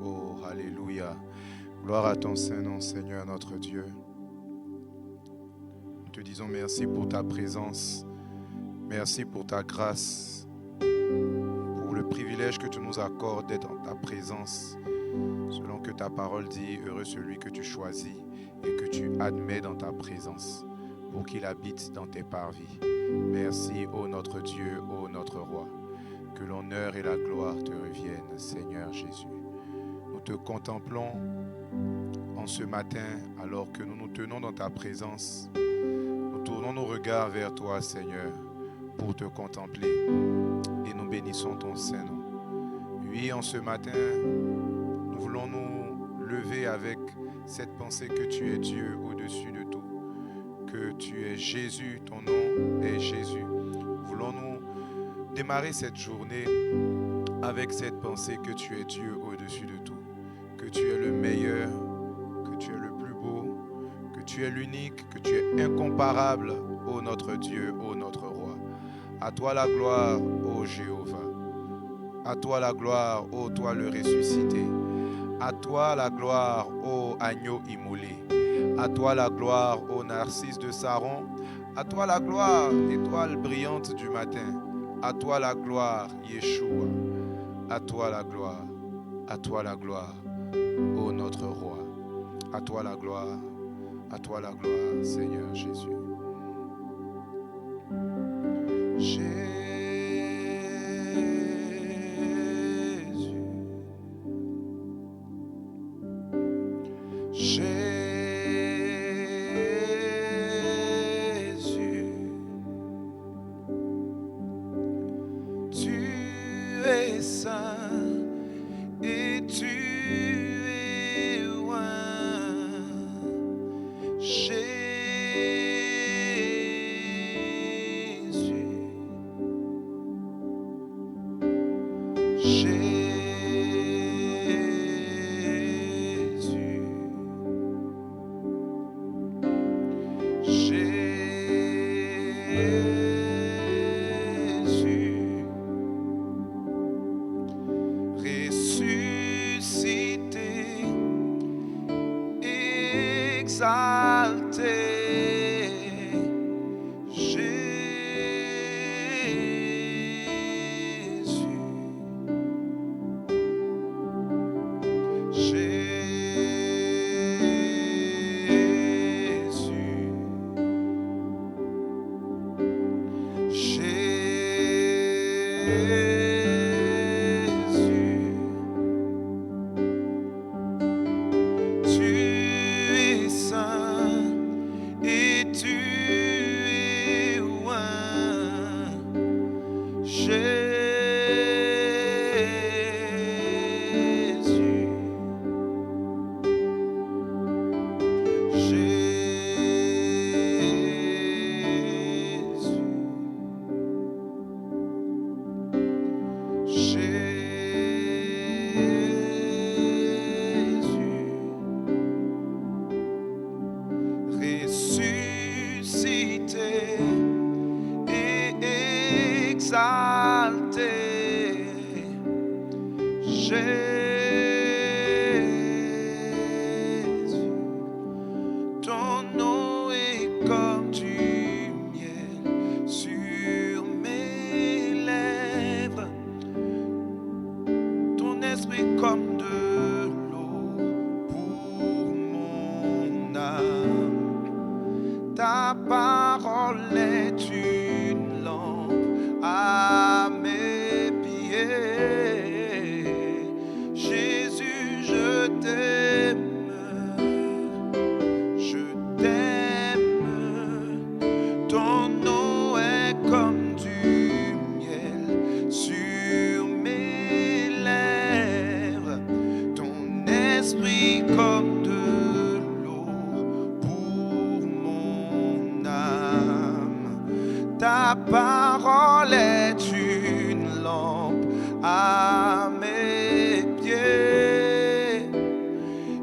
Oh, alléluia. Gloire à ton Saint-Nom, Seigneur notre Dieu. Nous te disons merci pour ta présence. Merci pour ta grâce. Pour le privilège que tu nous accordes d'être en ta présence. Selon que ta parole dit, heureux celui que tu choisis et que tu admets dans ta présence pour qu'il habite dans tes parvis. Merci, ô notre Dieu, ô notre Roi. Que l'honneur et la gloire te reviennent, Seigneur Jésus. Nous te contemplons en ce matin alors que nous nous tenons dans ta présence. Nous tournons nos regards vers toi, Seigneur, pour te contempler et nous bénissons ton Saint-Nom. Oui, en ce matin, nous voulons nous lever avec cette pensée que tu es Dieu au-dessus de tout, que tu es Jésus, ton nom est Jésus. Voulons-nous démarrer cette journée avec cette pensée que tu es Dieu au-dessus de tout, que tu es le meilleur, que tu es le plus beau, que tu es l'unique, que tu es incomparable, ô notre Dieu, ô notre Roi. À toi la gloire, ô Jéhovah. À toi la gloire, ô toi le ressuscité. À toi la gloire, ô agneau immolé. À toi la gloire, ô narcisse de Saron. À toi la gloire, étoile brillante du matin. À toi la gloire, Yeshua. À toi la gloire. À toi la gloire, ô notre Roi. À toi la gloire. À toi la gloire, Seigneur Jésus.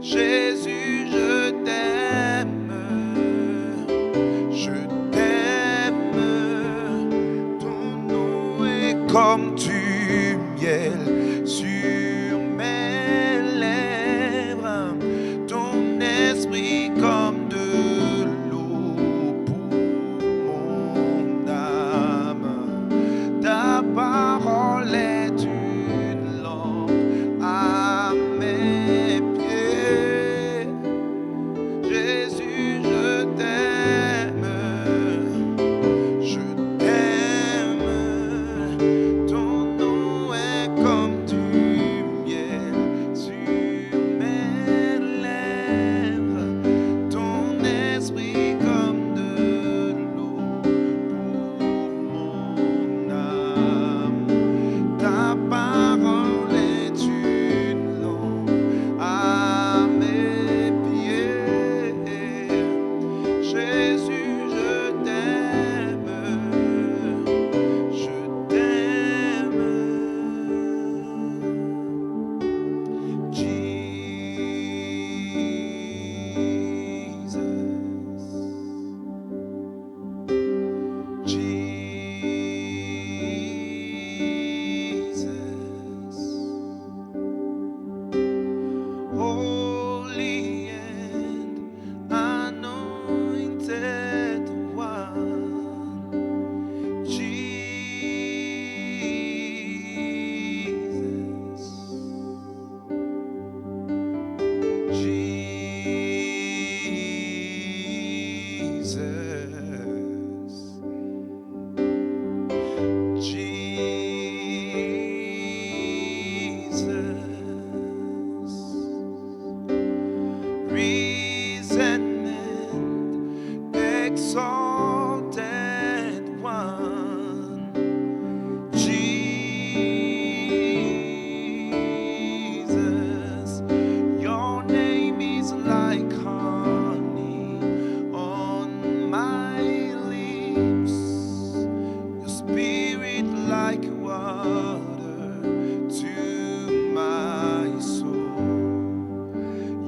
Jésus, je t'aime.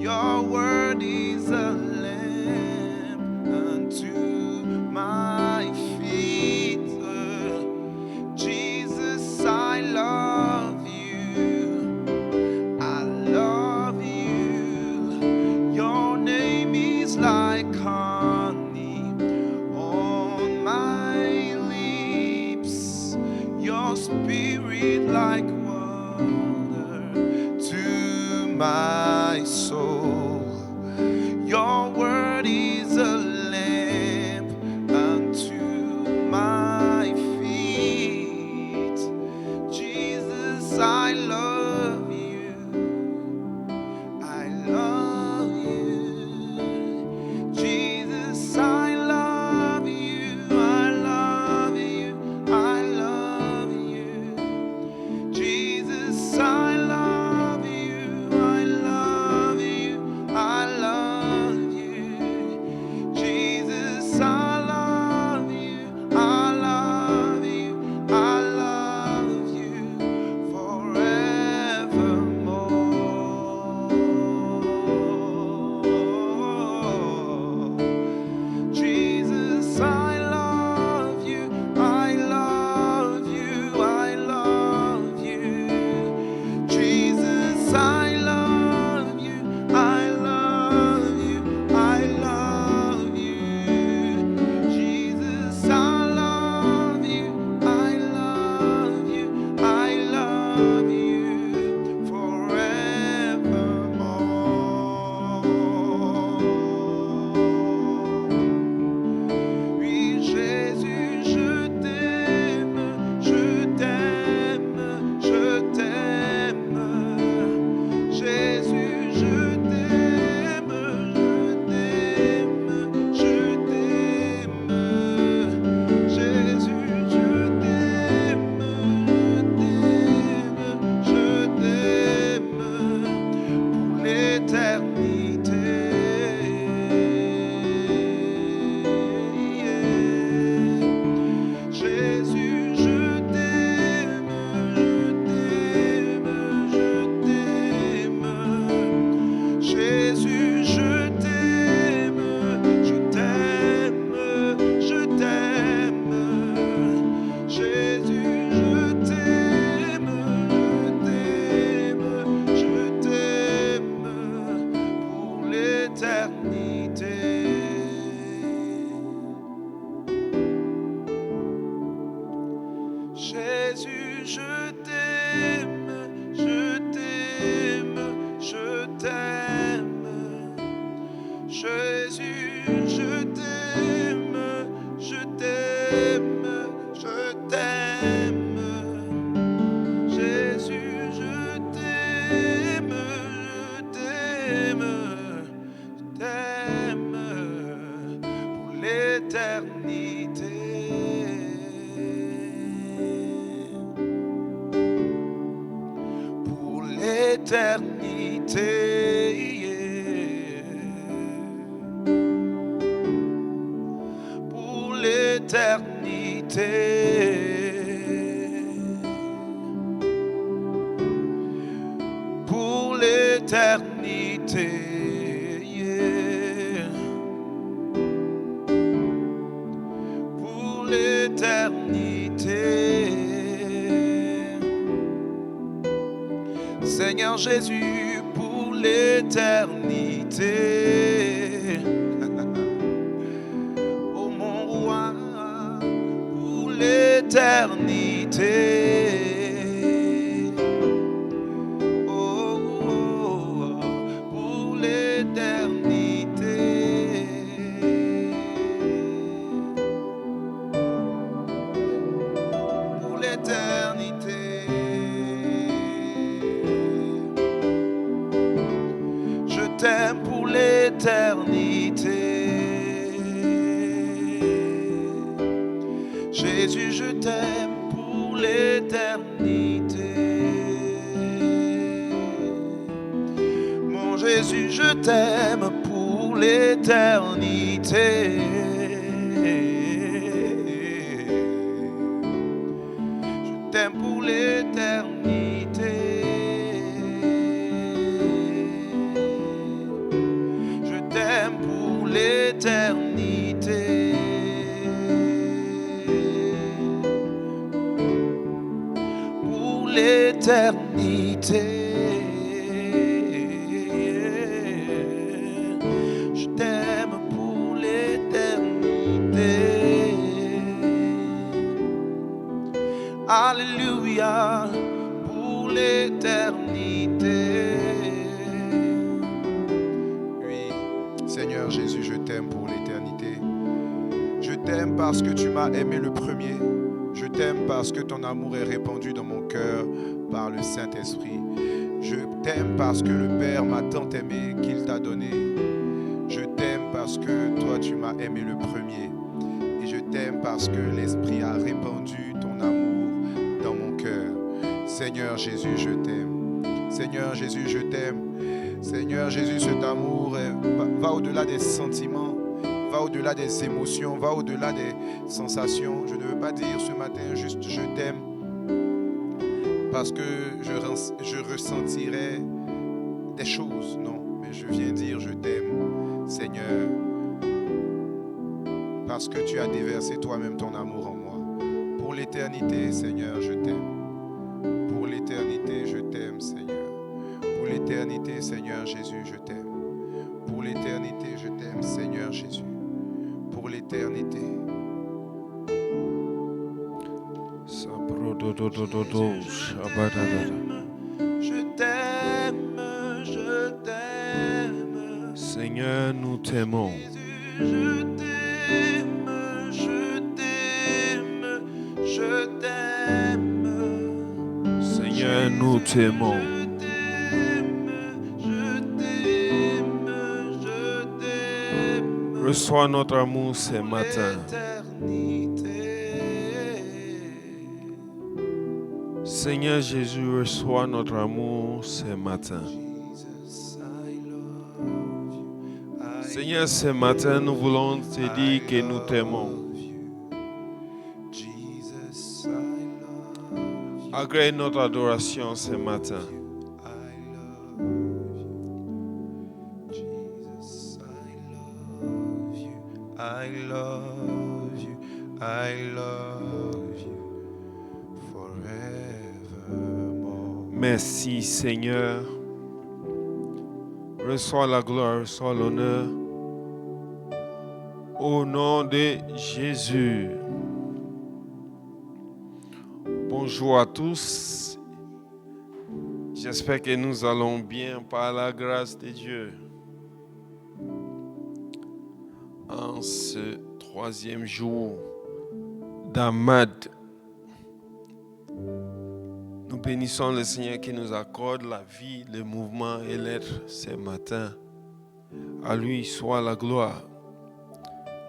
Your word is a lamp unto my feet. Jesus, I love you. I love you. Your name is like honey on my lips. Your spirit like water to my soul. Your word is a lamp unto my feet. Jesus, I love you. I love you. Jesus, I love you. I love you. I love you. Jesus, I love you. I love you. I love you. Jesus, I love you. I love you. I love you forevermore. Jesus, I love you. I love you. I love you. Jesus, I love you. I love you. I love you. Jesus, I love you. I love you. I love you forevermore. Oui, Jésus, je t'aime, je t'aime, je t'aime. Jésus, je t'aime, je t'aime, je t'aime. Jésus, je t'aime, je t'aime pour l'éternité. Jésus, je t'aime, je t'aime, je t'aime. Jésus, je t'aime, je t'aime, je t'aime. Jésus, je t'aime, je t'aime pour l'éternité. Jésus, je t'aime, je t'aime, je t'aime. Jésus, je t'aime, je t'aime, je t'aime. Jésus, je t'aime, je t'aime pour l'éternité. Pour l'éternité. Pour l'éternité. Pour l'éternité. Pour l'éternité. Seigneur Jésus, pour l'éternité. Oh mon roi, pour l'éternité. Oh, oh, oh, pour l'éternité. Pour l'éternité. Je t'aime pour l'éternité. Jésus, je t'aime pour l'éternité. Mon Jésus, je t'aime pour l'éternité. Je t'aime pour l'éternité. l'éternité. Je t'aime pour l'éternité. Alléluia, pour l'éternité. Oui, Seigneur Jésus, je t'aime pour l'éternité. Je t'aime parce que tu m'as aimé le premier. Je t'aime parce que ton amour est répandu dans mon cœur par le Saint-Esprit. Je t'aime parce que le Père m'a tant aimé qu'il t'a donné. Je t'aime parce que toi tu m'as aimé le premier. Et je t'aime parce que l'Esprit a répandu ton amour dans mon cœur. Seigneur Jésus, je t'aime. Seigneur Jésus, je t'aime. Seigneur Jésus, cet amour va au-delà des sentiments, va au-delà des émotions, va au-delà des sensations. Je ne veux pas dire ce matin juste je t'aime parce que je ressentirai des choses. Non, mais je viens dire je t'aime, Seigneur, parce que tu as déversé toi-même ton amour en moi. Pour l'éternité, Seigneur, je t'aime. Pour l'éternité, je t'aime, Seigneur. Pour l'éternité, Seigneur Jésus, je t'aime. Pour l'éternité, je t'aime, Seigneur Jésus. Pour l'éternité. Je t'aime, je t'aime. Seigneur, nous t'aimons. Je t'aime, je t'aime, je t'aime. Seigneur, nous t'aimons. Reçois notre amour ce matin. Seigneur Jésus, reçois notre amour ce matin. Seigneur, ce matin, nous voulons te dire que nous t'aimons. Agrée notre adoration ce matin. I love you, I love you forevermore. Merci Seigneur. Reçois la gloire, reçois l'honneur. Au nom de Jésus. Bonjour à tous. J'espère que nous allons bien par la grâce de Dieu. En ce 3e jour d'Amad, nous bénissons le Seigneur qui nous accorde la vie, le mouvement et l'être ce matin. À lui soit la gloire.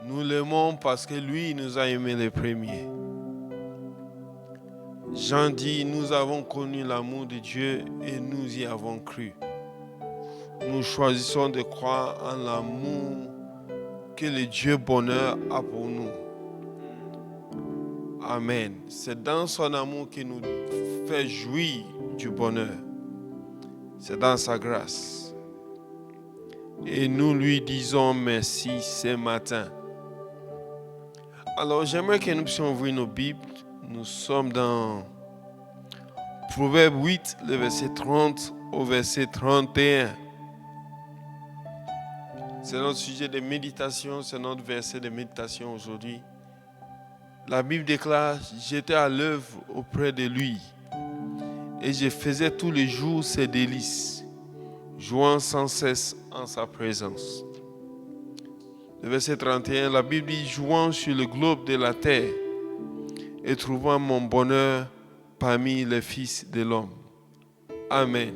Nous l'aimons parce que lui nous a aimés les premiers. Jean dit, nous avons connu l'amour de Dieu et nous y avons cru. Nous choisissons de croire en l'amour que le Dieu bonheur a pour nous. Amen. C'est dans son amour qu'il nous fait jouir du bonheur. C'est dans sa grâce. Et nous lui disons merci ce matin. Alors j'aimerais que nous puissions ouvrir nos Bibles. Nous sommes dans Proverbe 8, le verset 30 au verset 31. C'est notre sujet de méditation, c'est notre verset de méditation aujourd'hui. La Bible déclare, j'étais à l'œuvre auprès de lui et je faisais tous les jours ses délices, jouant sans cesse en sa présence. Le verset 31, la Bible dit, jouant sur le globe de la terre et trouvant mon bonheur parmi les fils de l'homme. Amen.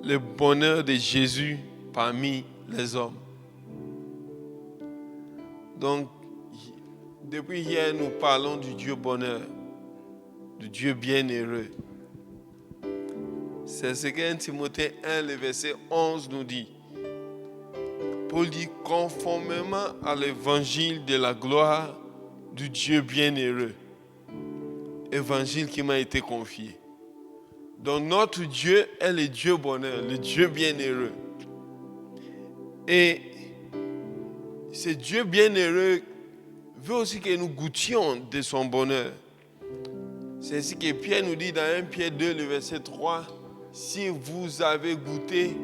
Le bonheur de Jésus parmi les hommes. Donc, depuis hier, nous parlons du Dieu bonheur, du Dieu bienheureux. C'est ce que 1 Timothée 1, le verset 11 nous dit. Paul dit, conformément à l'évangile de la gloire du Dieu bienheureux, évangile qui m'a été confié. Donc notre Dieu est le Dieu bonheur, le Dieu bienheureux. Et ce Dieu bienheureux veut aussi que nous goûtions de son bonheur. C'est ce que Pierre nous dit dans 1 Pierre 2, le verset 3. Si vous avez goûté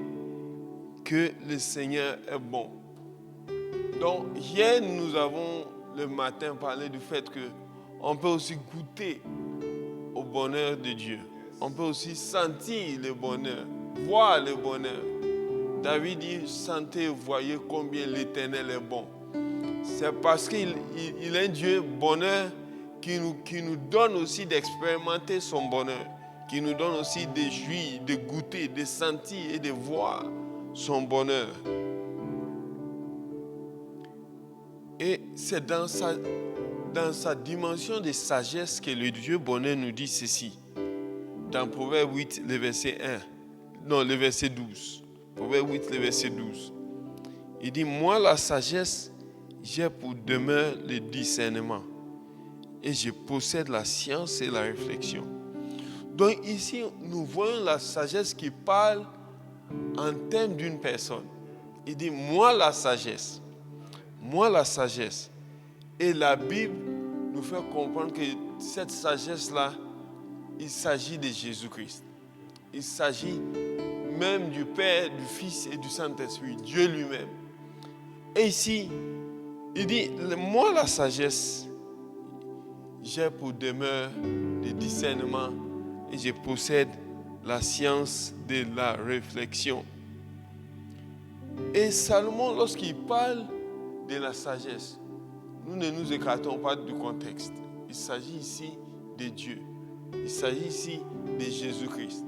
que le Seigneur est bon. Donc, hier, nous avons le matin parlé du fait qu'on peut aussi goûter au bonheur de Dieu. On peut aussi sentir le bonheur, voir le bonheur. David dit, sentez, voyez combien l'Éternel est bon. C'est parce qu'il est un Dieu bonheur qui nous donne aussi d'expérimenter son bonheur, qui nous donne aussi de jouir, de goûter, de sentir et de voir son bonheur. Et c'est dans sa dimension de sagesse que le Dieu bonheur nous dit ceci. Dans Proverbe 8, le verset 12. Proverbe 8, le verset 12. Il dit, moi la sagesse, j'ai pour demeure le discernement. Et je possède la science et la réflexion. Donc ici, nous voyons la sagesse qui parle en termes d'une personne. Il dit, moi la sagesse. Moi la sagesse. Et la Bible nous fait comprendre que cette sagesse-là, il s'agit de Jésus-Christ. Il s'agit même du Père, du Fils et du Saint-Esprit, Dieu lui-même. Et ici, il dit, moi la sagesse, j'ai pour demeure le discernement et je possède la science de la réflexion. Et Salomon, lorsqu'il parle de la sagesse, nous ne nous écartons pas du contexte. Il s'agit ici de Dieu. Il s'agit ici de Jésus-Christ.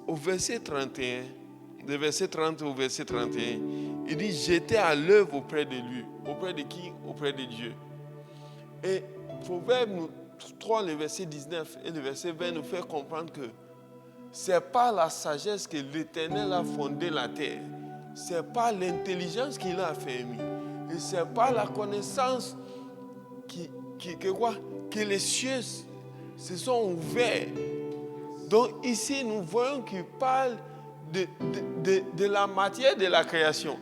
Au verset 31, de verset 30 au verset 31, il dit, j'étais à l'œuvre auprès de lui. Auprès de qui? Auprès de Dieu. Et Proverbe 3, le verset 19 et le verset 20 nous fait comprendre que c'est par la sagesse que l'Éternel a fondé la terre. C'est par l'intelligence qu'il a affermi. Et c'est par la connaissance que les cieux se sont ouverts. Donc ici, nous voyons qu'il parle de la matière de la création.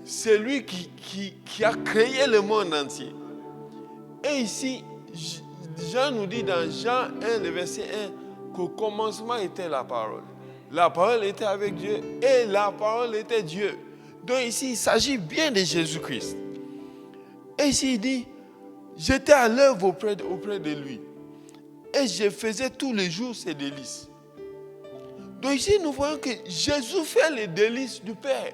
C'est lui qui a créé le monde entier. Et ici, Jean nous dit dans Jean 1, le verset 1, qu'au commencement était la parole. La parole était avec Dieu et la parole était Dieu. Donc ici, il s'agit bien de Jésus-Christ. Et ici, il dit, j'étais à l'œuvre auprès de lui. Et je faisais tous les jours ses délices. Donc ici, nous voyons que Jésus fait les délices du Père.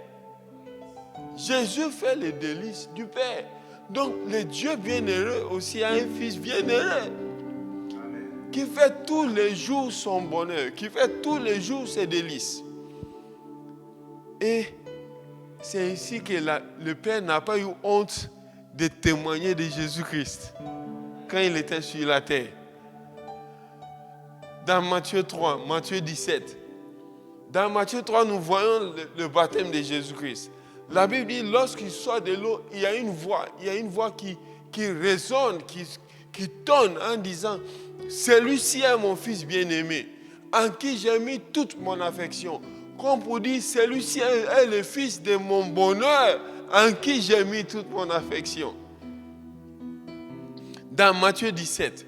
Jésus fait les délices du Père. Donc, le Dieu bienheureux aussi a un fils bienheureux. Qui fait tous les jours son bonheur, qui fait tous les jours ses délices. Et c'est ici que le Père n'a pas eu honte de témoigner de Jésus-Christ quand il était sur la terre. Dans Matthieu 3, Matthieu 17, dans Matthieu 3, nous voyons le baptême de Jésus-Christ. La Bible dit, lorsqu'il sort de l'eau, il y a une voix qui résonne, qui tonne en disant, celui-ci est mon fils bien-aimé, en qui j'ai mis toute mon affection. Comme pour dire, celui-ci est le fils de mon bonheur, en qui j'ai mis toute mon affection. Dans Matthieu 17,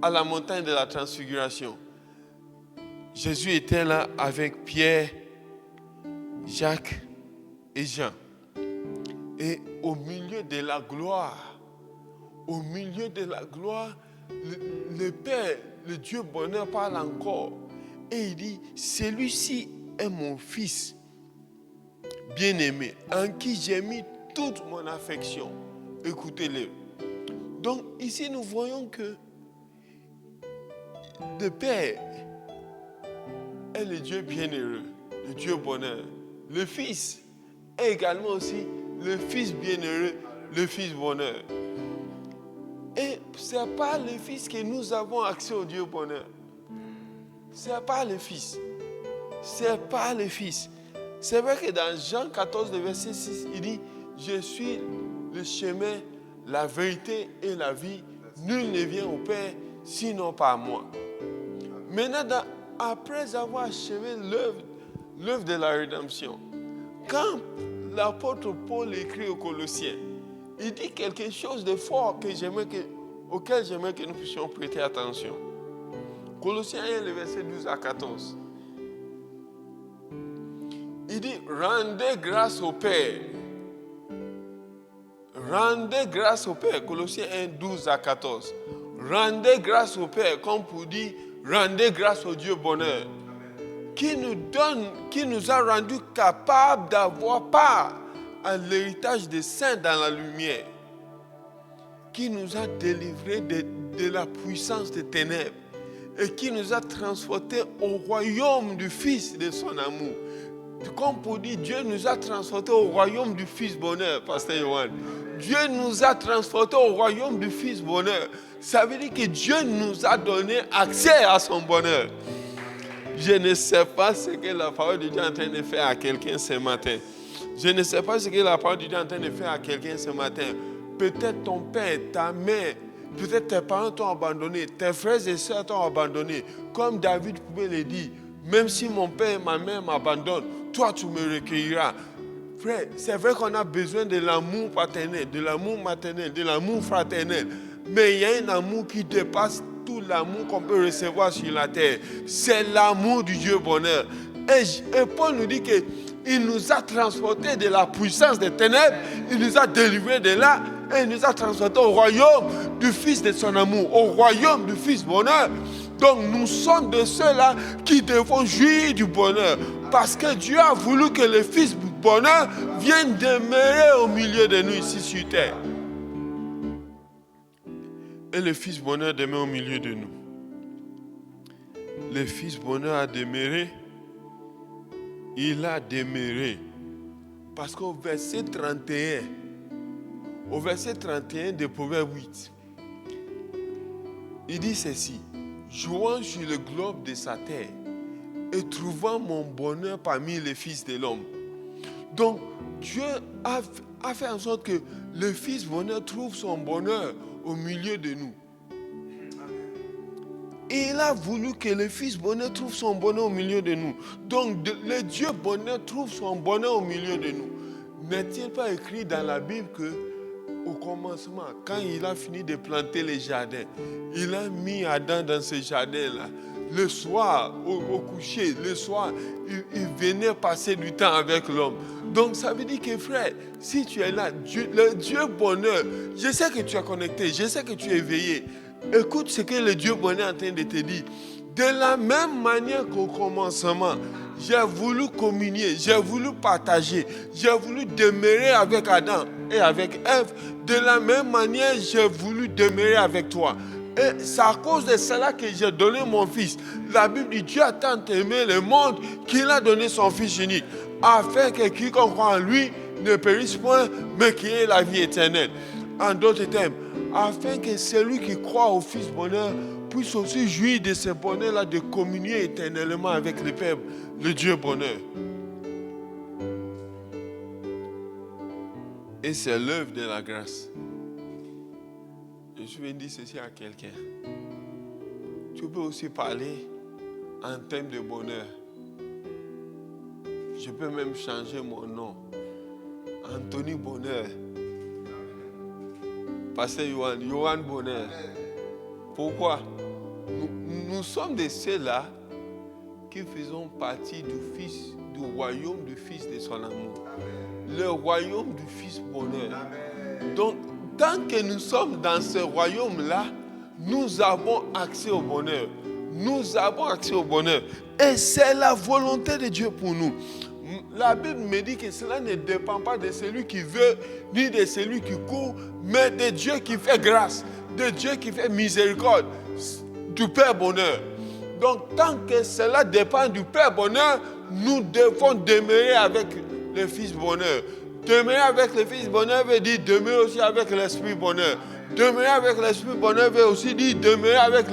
à la montagne de la transfiguration, Jésus était là avec Pierre, Jacques et Jean. Et au milieu de la gloire, le Père, le Dieu bonheur parle encore. Et il dit, celui-ci est mon fils bien-aimé, en qui j'ai mis toute mon affection. Écoutez-le. Donc ici, nous voyons que le Père est le Dieu bienheureux, le Dieu bonheur. Le Fils est également aussi le Fils bienheureux, le Fils bonheur. Et ce n'est pas le Fils que nous avons accès au Dieu bonheur. Ce n'est pas le Fils. Ce n'est pas le Fils. C'est vrai que dans Jean 14, verset 6, il dit, je suis le chemin, la vérité et la vie. Nul ne vient au Père sinon par moi. Maintenant, après avoir achevé l'œuvre de la rédemption, quand l'apôtre Paul écrit aux Colossiens, il dit quelque chose de fort auquel j'aimerais que nous puissions prêter attention. Colossiens 1, le verset 12 à 14. Il dit, rendez grâce au Père. Rendez grâce au Père. Colossiens 1, 12 à 14. Rendez grâce au Père, comme pour dire, rendez grâce au Dieu bonheur, qui nous a rendus capables d'avoir part à l'héritage des saints dans la lumière, qui nous a délivrés de la puissance des ténèbres et qui nous a transportés au royaume du Fils de son amour. Comme pour dire, Dieu nous a transportés au royaume du Fils bonheur, Pasteur Yohan. Dieu nous a transportés au royaume du Fils bonheur. Ça veut dire que Dieu nous a donné accès à son bonheur. Je ne sais pas ce que la parole de Dieu est en train de faire à quelqu'un ce matin. Je ne sais pas ce que la parole de Dieu est en train de faire à quelqu'un ce matin. Peut-être ton père, ta mère, peut-être tes parents t'ont abandonné, tes frères et sœurs t'ont abandonné. Comme David pouvait le dire, même si mon père et ma mère m'abandonnent, toi tu me recueilleras. Frère, c'est vrai qu'on a besoin de l'amour paternel, de l'amour maternel, de l'amour fraternel. Mais il y a un amour qui dépasse tout l'amour qu'on peut recevoir sur la terre. C'est l'amour du Dieu bonheur. Et Paul nous dit qu'il nous a transportés de la puissance des ténèbres, il nous a délivrés de là, et il nous a transportés au royaume du Fils de son amour, au royaume du Fils bonheur. Donc nous sommes de ceux-là qui devons jouir du bonheur, parce que Dieu a voulu que le Fils bonheur vienne demeurer au milieu de nous ici sur terre. Et le Fils bonheur demeure au milieu de nous. Le Fils bonheur a demeuré. Il a demeuré. Parce qu'au verset 31 de Proverbe 8, il dit ceci: jouant sur le globe de sa terre et trouvant mon bonheur parmi les fils de l'homme. Donc, Dieu a fait en sorte que le Fils bonheur trouve son bonheur au milieu de nous. Et il a voulu que le Fils bonheur trouve son bonheur au milieu de nous. Donc, le Dieu bonheur trouve son bonheur au milieu de nous. N'est-il pas écrit dans la Bible que, au commencement, quand il a fini de planter les jardins, il a mis Adam dans ce jardin-là. Le soir, au coucher, le soir, il venait passer du temps avec l'homme. Donc, ça veut dire que, frère, si tu es là, le Dieu bonheur, je sais que tu es connecté, je sais que tu es éveillé. Écoute ce que le Dieu bonheur est en train de te dire. De la même manière qu'au commencement, j'ai voulu communier, j'ai voulu partager, j'ai voulu demeurer avec Adam et avec Ève. De la même manière, j'ai voulu demeurer avec toi. Et c'est à cause de cela que j'ai donné mon Fils. La Bible dit, Dieu a tant aimé le monde qu'il a donné son Fils unique, afin que quiconque croit en lui ne périsse point, mais qu'il ait la vie éternelle. En d'autres termes, afin que celui qui croit au Fils bonheur puisse aussi jouir de ce bonheur-là, de communier éternellement avec le Père, le Dieu bonheur. Et c'est l'œuvre de la grâce. Je vais dire ceci à quelqu'un. Tu peux aussi parler en termes de bonheur. Je peux même changer mon nom. Anthony Bonheur. Pasteur Yohan Bonheur. Pourquoi? Nous sommes de ceux-là qui faisons partie du royaume du Fils de son amour. Le royaume du Fils bonheur. Donc, tant que nous sommes dans ce royaume-là, nous avons accès au bonheur. Nous avons accès au bonheur. Et c'est la volonté de Dieu pour nous. La Bible me dit que cela ne dépend pas de celui qui veut, ni de celui qui court, mais de Dieu qui fait grâce, de Dieu qui fait miséricorde, du Père bonheur. Donc, tant que cela dépend du Père bonheur, nous devons demeurer avec le Fils bonheur. Demeurer avec le Fils bonheur veut dire demeurer aussi avec l'Esprit bonheur. Demeurer avec l'Esprit bonheur veut aussi dire demeurer avec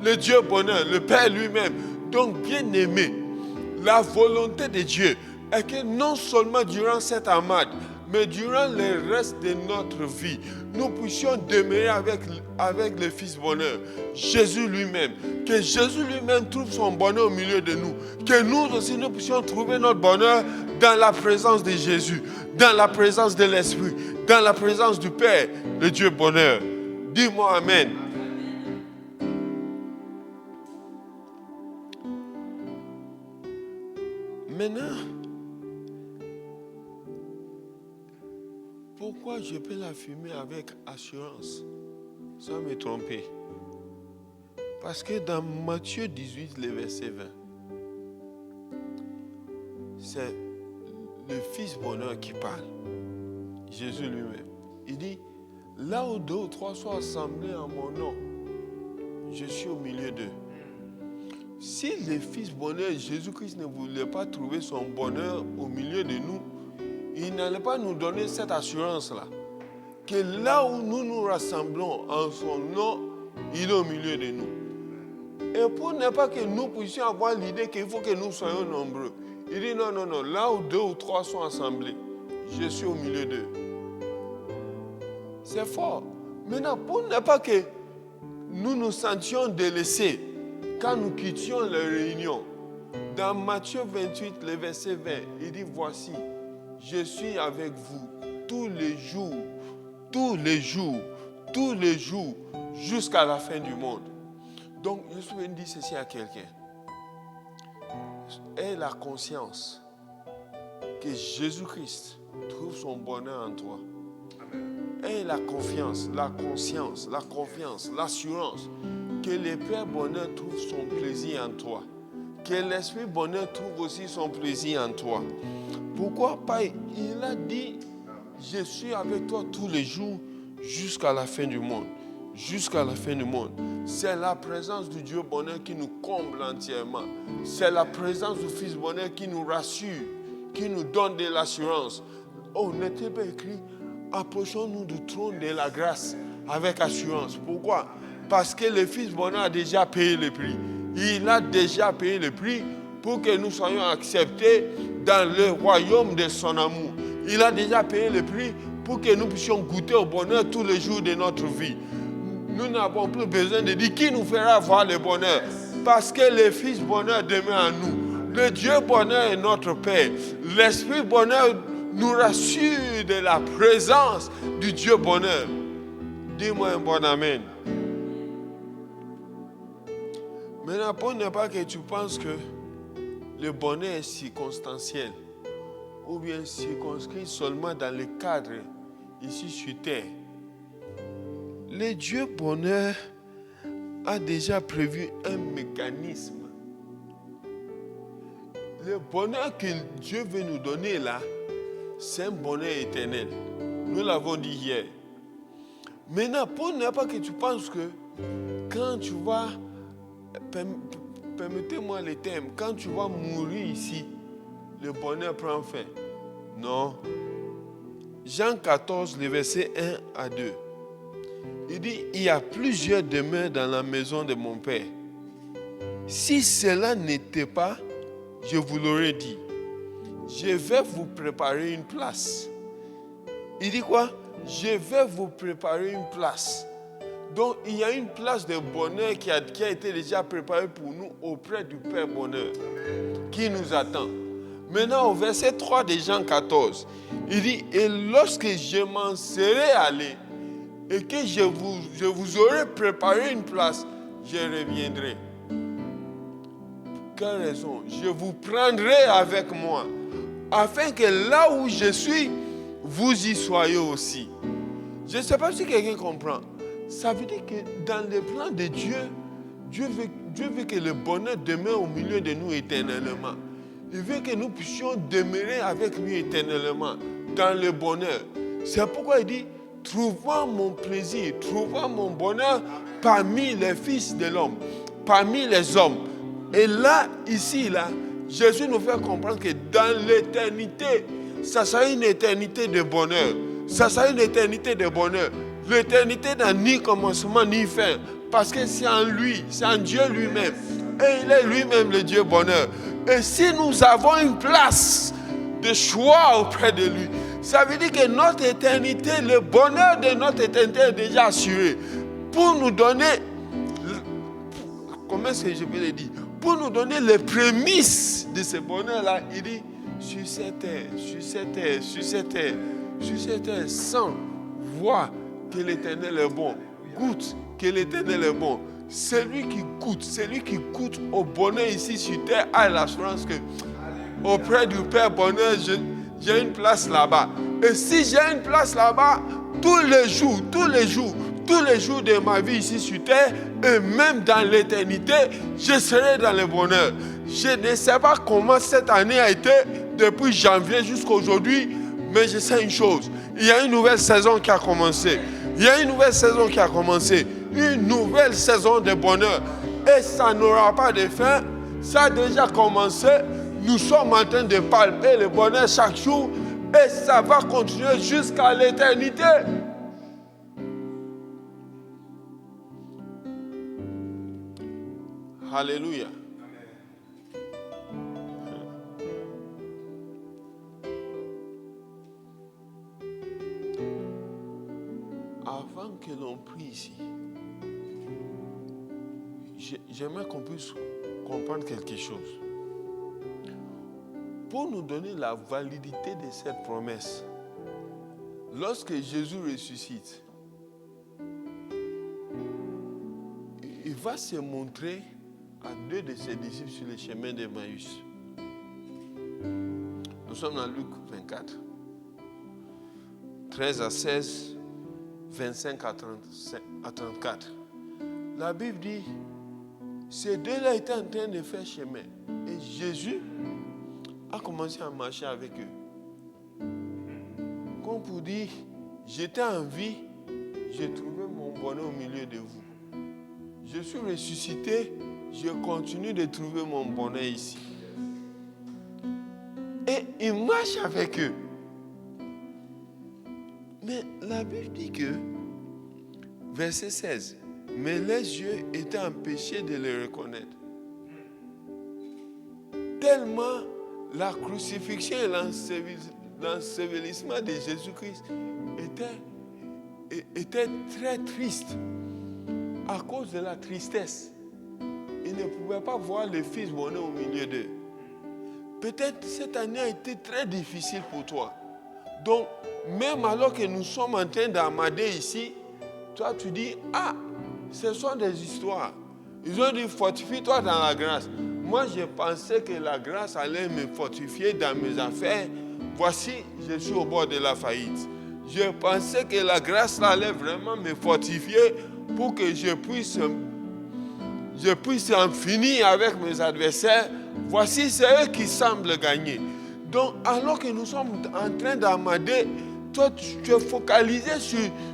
le Dieu bonheur, le Père lui-même. Donc, bien aimé, la volonté de Dieu est que non seulement durant cette amade, mais durant le reste de notre vie, nous puissions demeurer avec le Fils bonheur, Jésus lui-même. Que Jésus lui-même trouve son bonheur au milieu de nous. Que nous aussi, nous puissions trouver notre bonheur dans la présence de Jésus, dans la présence de l'Esprit, dans la présence du Père, le Dieu bonheur. Dis-moi Amen. Maintenant, pourquoi je peux l'affirmer avec assurance, sans me tromper? Parce que dans Matthieu 18, le verset 20, c'est le Fils bonheur qui parle. Jésus lui-même. Il dit, là où 2 ou 3 sont assemblés en mon nom, je suis au milieu d'eux. Si le Fils bonheur, Jésus-Christ ne voulait pas trouver son bonheur au milieu de nous, il n'allait pas nous donner cette assurance-là. Que là où nous nous rassemblons en son nom, il est au milieu de nous. Et pour ne pas que nous puissions avoir l'idée qu'il faut que nous soyons nombreux, il dit non, non, non, là où 2 ou 3 sont assemblés, je suis au milieu d'eux. C'est fort. Maintenant, pour ne pas que nous nous sentions délaissés quand nous quittions la réunion, dans Matthieu 28, le verset 20, il dit, voici, je suis avec vous tous les jours, tous les jours, tous les jours, jusqu'à la fin du monde. Donc, je suis venu dire ceci à quelqu'un. Aie la conscience que Jésus-Christ trouve son bonheur en toi. Aie la confiance, la conscience, la confiance, l'assurance que le Père bonheur trouve son plaisir en toi. Que l'Esprit bonheur trouve aussi son plaisir en toi. Pourquoi pas? Il a dit, je suis avec toi tous les jours jusqu'à la fin du monde. Jusqu'à la fin du monde. C'est la présence du Dieu bonheur qui nous comble entièrement. C'est la présence du Fils bonheur qui nous rassure, qui nous donne de l'assurance. Oh, n'était pas écrit, approchons-nous du trône de la grâce avec assurance. Pourquoi? Parce que le Fils bonheur a déjà payé le prix. Il a déjà payé le prix pour que nous soyons acceptés dans le royaume de son amour. Il a déjà payé le prix pour que nous puissions goûter au bonheur tous les jours de notre vie. Nous n'avons plus besoin de dire qui nous fera voir le bonheur. Parce que le Fils bonheur demeure en nous. Le Dieu bonheur est notre Père. L'Esprit bonheur nous rassure de la présence du Dieu bonheur. Dis-moi un bon amen. Maintenant, pour ne pas que tu penses que le bonheur est circonstanciel ou bien circonscrit seulement dans le cadre ici sur terre. Le Dieu bonheur a déjà prévu un mécanisme. Le bonheur que Dieu veut nous donner là, c'est un bonheur éternel. Nous l'avons dit hier. Maintenant, pour ne pas que tu penses que quand tu vas, permettez-moi le terme, quand tu vas mourir ici, le bonheur prend fin. Non. Jean 14, le verset 1 à 2. Il dit, il y a plusieurs demeures dans la maison de mon Père. Si cela n'était pas, je vous l'aurais dit. Je vais vous préparer une place. Il dit quoi? Je vais vous préparer une place. Donc, il y a une place de bonheur qui a été déjà préparée pour nous auprès du Père bonheur qui nous attend. Maintenant, au verset 3 de Jean 14, il dit, et lorsque je m'en serai allé, et que je vous aurai préparé une place, je reviendrai. Quelle raison? Je vous prendrai avec moi, afin que là où je suis, vous y soyez aussi. Je ne sais pas si quelqu'un comprend. Ça veut dire que dans le plan de Dieu, Dieu veut que le bonheur demeure au milieu de nous éternellement. Il veut que nous puissions demeurer avec lui éternellement dans le bonheur. C'est pourquoi il dit, trouvant mon plaisir, trouvant mon bonheur parmi les fils de l'homme, parmi les hommes. Et là, ici, là, Jésus nous fait comprendre que dans l'éternité, ça sera une éternité de bonheur. Ça sera une éternité de bonheur. L'éternité n'a ni commencement ni fin. Parce que c'est en lui, c'est en Dieu lui-même. Et il est lui-même le Dieu bonheur. Et si nous avons une place de choix auprès de lui, ça veut dire que notre éternité, le bonheur de notre éternité est déjà assuré. Pour nous donner, comment est-ce que je peux le dire? Pour nous donner les prémices de ce bonheur-là, il dit, sur cette terre, sur cette terre, sur cette terre, sur cette terre, sans voir que l'Éternel est bon, goûte que l'Éternel est bon. Celui qui goûte au bonheur ici sur terre a l'assurance que auprès du Père Bonheur, j'ai une place là-bas. Et si j'ai une place là-bas, tous les jours de ma vie ici sur terre, et même dans l'éternité, je serai dans le bonheur. Je ne sais pas comment cette année a été depuis janvier jusqu'à aujourd'hui, mais je sais une chose. Il y a une nouvelle saison qui a commencé. Une nouvelle saison de bonheur. Et ça n'aura pas de fin. Ça a déjà commencé. Nous sommes en train de palper le bonheur chaque jour. Et ça va continuer jusqu'à l'éternité. Alléluia. Avant que l'on prie ici, j'aimerais qu'on puisse comprendre quelque chose. Pour nous donner la validité de cette promesse, lorsque Jésus ressuscite, il va se montrer à 2 de ses disciples sur le chemin d'Emmaüs. Nous sommes dans Luc 24, 13 à 16, 25 à 34. La Bible dit, ces deux-là étaient en train de faire chemin. Et Jésus a commencé à marcher avec eux. Comme pour dire, j'étais en vie, j'ai trouvé mon bonheur au milieu de vous. Je suis ressuscité, je continue de trouver mon bonheur ici. Et il marche avec eux. Mais la Bible dit que, verset 16, mais les yeux étaient empêchés de le reconnaître. Tellement la crucifixion et l'ensevelissement de Jésus-Christ était très triste à cause de la tristesse. Ils ne pouvaient pas voir le Fils bonheur au milieu d'eux. Peut-être cette année a été très difficile pour toi. Donc, même alors que nous sommes en train d'amader ici, toi tu dis, ce sont des histoires. Ils ont dit, fortifie-toi dans la grâce. Moi, je pensais que la grâce allait me fortifier dans mes affaires. Voici, je suis au bord de la faillite. Je pensais que la grâce allait vraiment me fortifier pour que je puisse en finir avec mes adversaires. Voici, c'est eux qui semblent gagner. Donc, alors que nous sommes en train d'amader, toi, tu es focalisé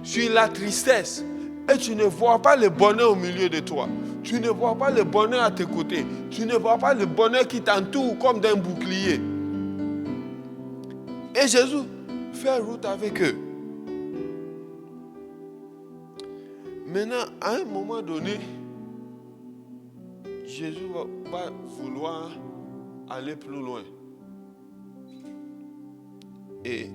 sur la tristesse. Et tu ne vois pas le bonheur au milieu de toi. Tu ne vois pas le bonheur à tes côtés. Tu ne vois pas le bonheur qui t'entoure comme d'un bouclier. Et Jésus fait route avec eux. Maintenant, à un moment donné, Jésus va vouloir aller plus loin. Et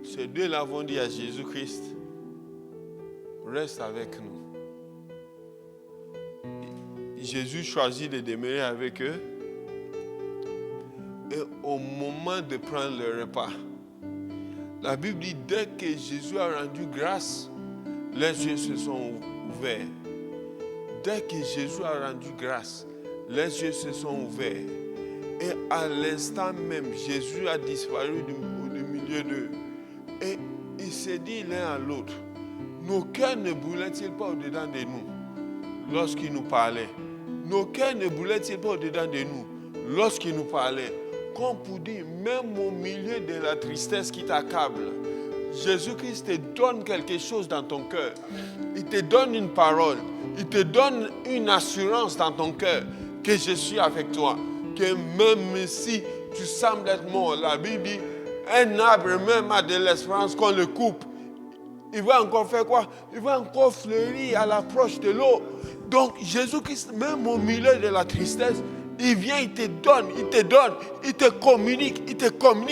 ces deux-là vont dire à Jésus-Christ, reste avec nous. Jésus choisit de demeurer avec eux. Et au moment de prendre le repas, la Bible dit, dès que Jésus a rendu grâce, les yeux se sont ouverts. Dès que Jésus a rendu grâce, les yeux se sont ouverts. Et à l'instant même, Jésus a disparu du milieu d'eux. Et il s'est dit l'un à l'autre, nos cœurs ne brûlaient-ils pas au-dedans de nous lorsqu'il nous parlait? Nos cœurs ne brûlaient-ils pas au-dedans de nous lorsqu'il nous parlait? Comme pour dire, même au milieu de la tristesse qui t'accable, Jésus-Christ te donne quelque chose dans ton cœur. Il te donne une parole. Il te donne une assurance dans ton cœur que je suis avec toi. Que même si tu sembles être mort, la Bible dit, un arbre même a de l'espérance qu'on le coupe. Il va encore faire quoi? Il va encore fleurir à l'approche de l'eau. Donc Jésus-Christ, même au milieu de la tristesse, il vient, il te donne, il te communique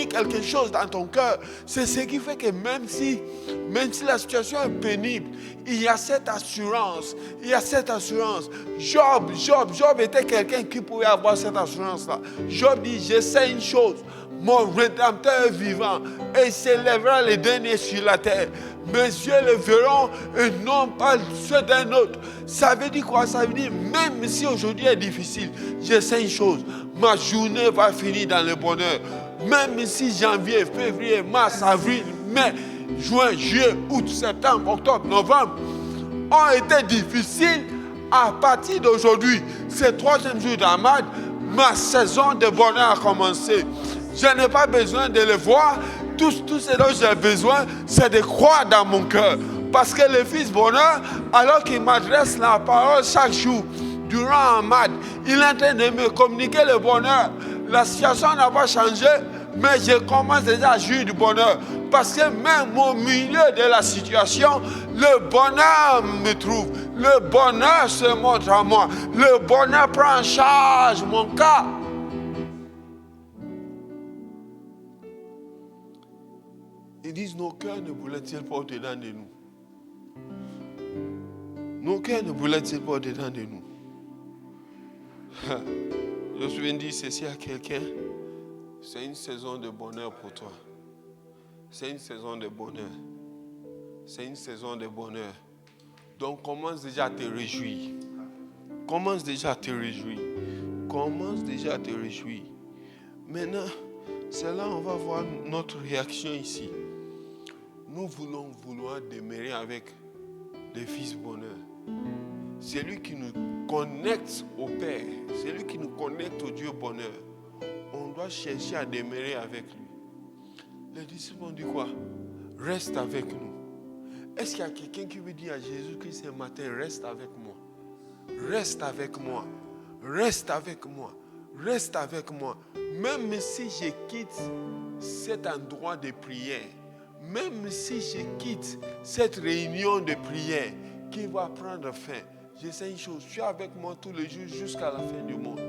quelque chose dans ton cœur. C'est ce qui fait que même si la situation est pénible, il y a cette assurance. Job était quelqu'un qui pouvait avoir cette assurance-là. Job dit, je sais une chose, mon Rédempteur est vivant et il s'élèvera le dernier sur la terre. Mes yeux le verront et non pas ceux d'un autre. Ça veut dire quoi? Ça veut dire, même si aujourd'hui est difficile, je sais une chose, ma journée va finir dans le bonheur. Même si janvier, février, mars, avril, mai, juin, juillet, août, septembre, octobre, novembre ont été difficiles, à partir d'aujourd'hui, ce 3e jour d'Amad, ma saison de bonheur a commencé. Je n'ai pas besoin de le voir. Tout ce dont j'ai besoin, c'est de croire dans mon cœur. Parce que le Fils bonheur, alors qu'il m'adresse la parole chaque jour, durant Amad, il est en train de me communiquer le bonheur. La situation n'a pas changé, mais je commence déjà à jouir du bonheur. Parce que même au milieu de la situation, le bonheur me trouve. Le bonheur se montre à moi. Le bonheur prend en charge mon cas. Ils disent, nos cœurs ne boulaient-ils pas au-dedans de nous? Nos cœurs ne boulaient-ils pas au-dedans de nous? Je suis venu dire ceci à quelqu'un. C'est une saison de bonheur pour toi. C'est une saison de bonheur. C'est une saison de bonheur. Donc commence déjà à te réjouir. Commence déjà à te réjouir. Commence déjà à te réjouir. Maintenant, c'est là on va voir notre réaction ici. Nous voulons demeurer avec le Fils bonheur. C'est lui qui nous connecte au Père. C'est lui qui nous connecte au Dieu bonheur. On doit chercher à demeurer avec lui. Les disciples ont dit quoi? Reste avec nous. Est-ce qu'il y a quelqu'un qui veut dire à Jésus que ce matin, reste avec moi? Reste avec moi. Reste avec moi. Reste avec moi. Même si je quitte cet endroit de prière, même si je quitte cette réunion de prière qui va prendre fin, je sais une chose, tu es avec moi tous les jours jusqu'à la fin du monde.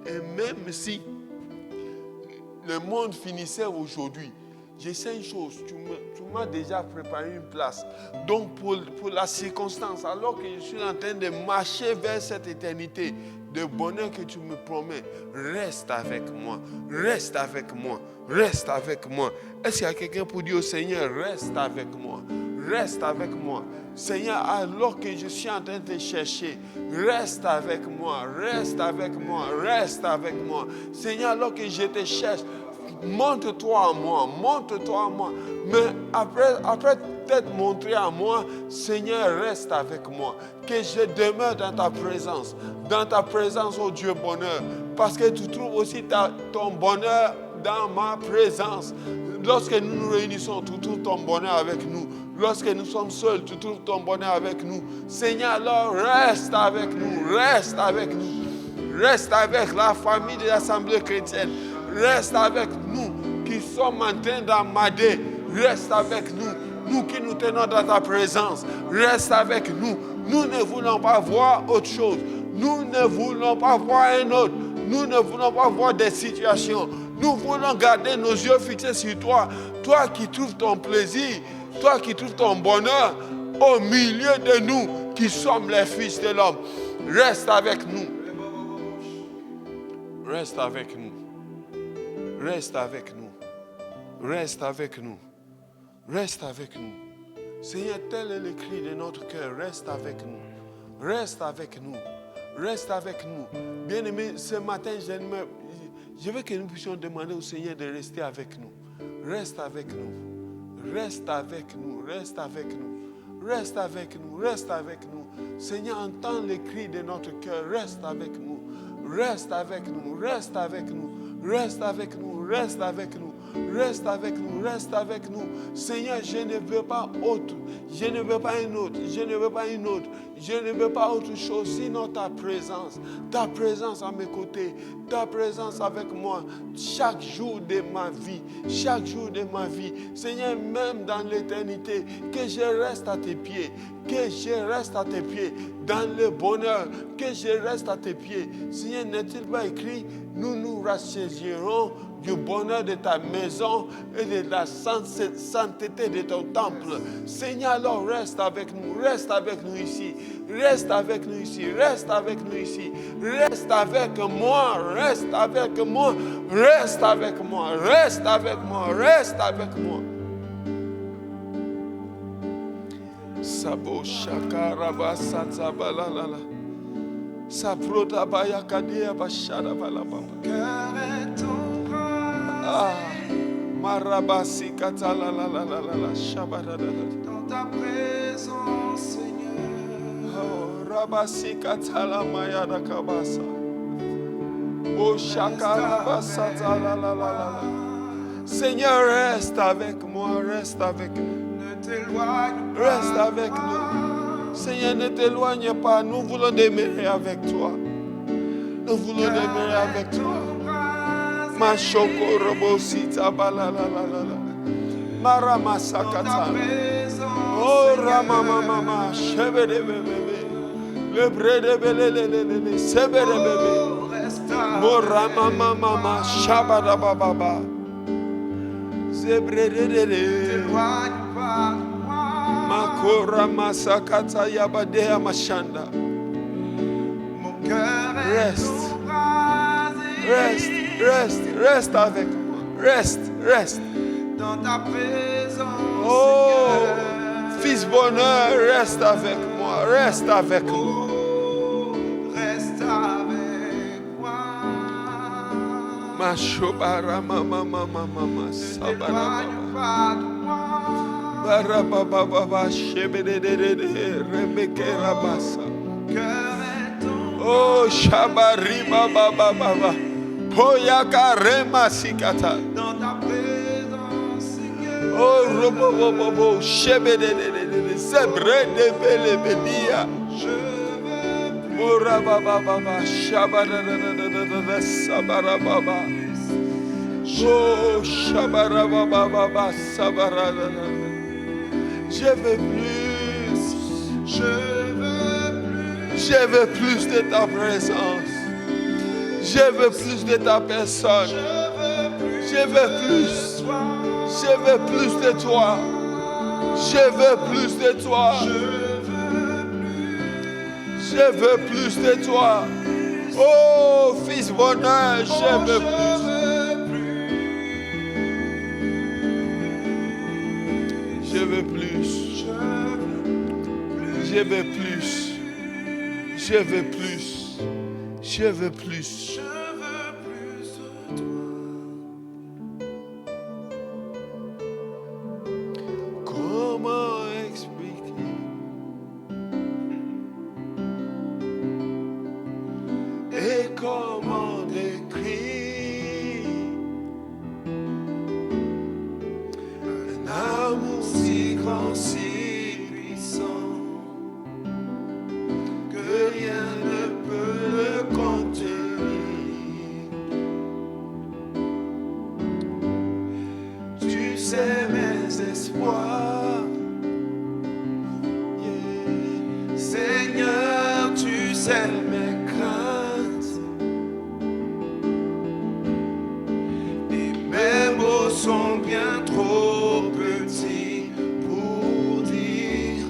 Et même si le monde finissait aujourd'hui, je sais une chose, tu m'as déjà préparé une place. Donc pour la circonstance, alors que je suis en train de marcher vers cette éternité de bonheur que tu me promets, reste avec moi, reste avec moi, reste avec moi. Est-ce qu'il y a quelqu'un pour dire au Seigneur, reste avec moi, reste avec moi. Seigneur, alors que je suis en train de te chercher, reste avec moi, reste avec moi, reste avec moi. Seigneur, alors que je te cherche, montre-toi à moi, montre-toi à moi. Mais après t'être montré à moi, Seigneur, reste avec moi. Que je demeure dans ta présence, oh Dieu bonheur. Parce que tu trouves aussi ton bonheur dans ma présence. Lorsque nous nous réunissons, tu trouves ton bonheur avec nous. Lorsque nous sommes seuls, tu trouves ton bonheur avec nous. Seigneur, alors reste avec nous, reste avec nous. Reste avec la famille de l'Assemblée chrétienne. Reste avec nous qui sommes en train d'amader. Reste avec nous, nous qui nous tenons dans ta présence. Reste avec nous. Nous ne voulons pas voir autre chose. Nous ne voulons pas voir un autre. Nous ne voulons pas voir des situations. Nous voulons garder nos yeux fixés sur toi. Toi qui trouves ton plaisir, toi qui trouves ton bonheur au milieu de nous qui sommes les fils de l'homme. Reste avec nous. Reste avec nous. Reste avec nous. Reste avec nous. Reste avec nous. Seigneur, tel est le cri de notre cœur. Reste avec nous. Reste avec nous. Reste avec nous. Bien-aimés, ce matin, je veux que nous puissions demander au Seigneur de rester avec nous. Reste avec nous. Reste avec nous. Reste avec nous. Reste avec nous. Reste avec nous. Seigneur, entends les cris de notre cœur. Reste avec nous. Reste avec nous. Reste avec nous. Reste avec nous. Reste avec nous. Reste avec nous, reste avec nous. Seigneur, je ne veux pas autre. Je ne veux pas une autre. Je ne veux pas une autre. Je ne veux pas autre chose sinon ta présence. Ta présence à mes côtés. Ta présence avec moi. Chaque jour de ma vie. Chaque jour de ma vie. Seigneur, même dans l'éternité, que je reste à tes pieds. Que je reste à tes pieds. Dans le bonheur, que je reste à tes pieds. Seigneur, n'est-il pas écrit, nous nous rassasierons du bonheur de ta maison et de la sainteté de ton temple. Seigneur, alors reste avec nous ici. Reste avec nous ici. Reste avec nous ici. Reste avec moi. Reste avec moi. Reste avec moi. Reste avec moi. Reste avec moi. Sabo shaka raba satsa balalala. Saprota bayakadea bashada balababa. Cœur est embrasé Marabasi katala la la la la la shabada. dans ta présence, Seigneur. Oh, Rabasi katala mayada kabasa. Oh, shakara basata la la la la. Seigneur, reste avec moi, reste avec nous. Ne t'éloigne pas. Reste avec nous. Seigneur, ne t'éloigne pas. Nous voulons demeurer avec toi. Nous voulons demeurer avec toi. Mashoko robosita balalalala. Maramasa katala. Oh, ramamama, chebede bébé. Le brede belelelele, sebede bébé. Moramamama, shabada bababa. Zebredele. Makora masakata yabadea mashanda. Reste. Reste, reste, reste avec moi. Reste, reste. Dans ta présence, Oh, Seigneur. Fils bonheur, reste avec moi. Reste avec nous. Reste avec moi. Ma shobara mama mama mama sabara T'éloigne pas de moi. Barababa shebedede rebeke rabasa. Cœur est ton Oh shabari baba baba. Poyaka rema sikata. dans ta présence, Seigneur. Oh robobobo shebedede zebrede bele bedia. Je veux plus. Mora baba baba shabara sabara baba. Oh shabara baba baba sabara. Je veux plus. Je veux plus. Je veux plus de ta présence. Je veux plus de ta personne. Je veux plus. Je veux plus de toi. Je veux plus de toi. Je veux plus de toi. Oh, Fils bonheur, je veux plus. Je veux plus. Je veux plus. Je veux plus. Je veux plus. Comment expliquer? Et comment décrire un amour si grand, si puissant que rien ne peut le contenir. Tu sais mes espoirs, yeah. Seigneur, tu sais mes craintes. Et mes mots sont bien trop petits pour dire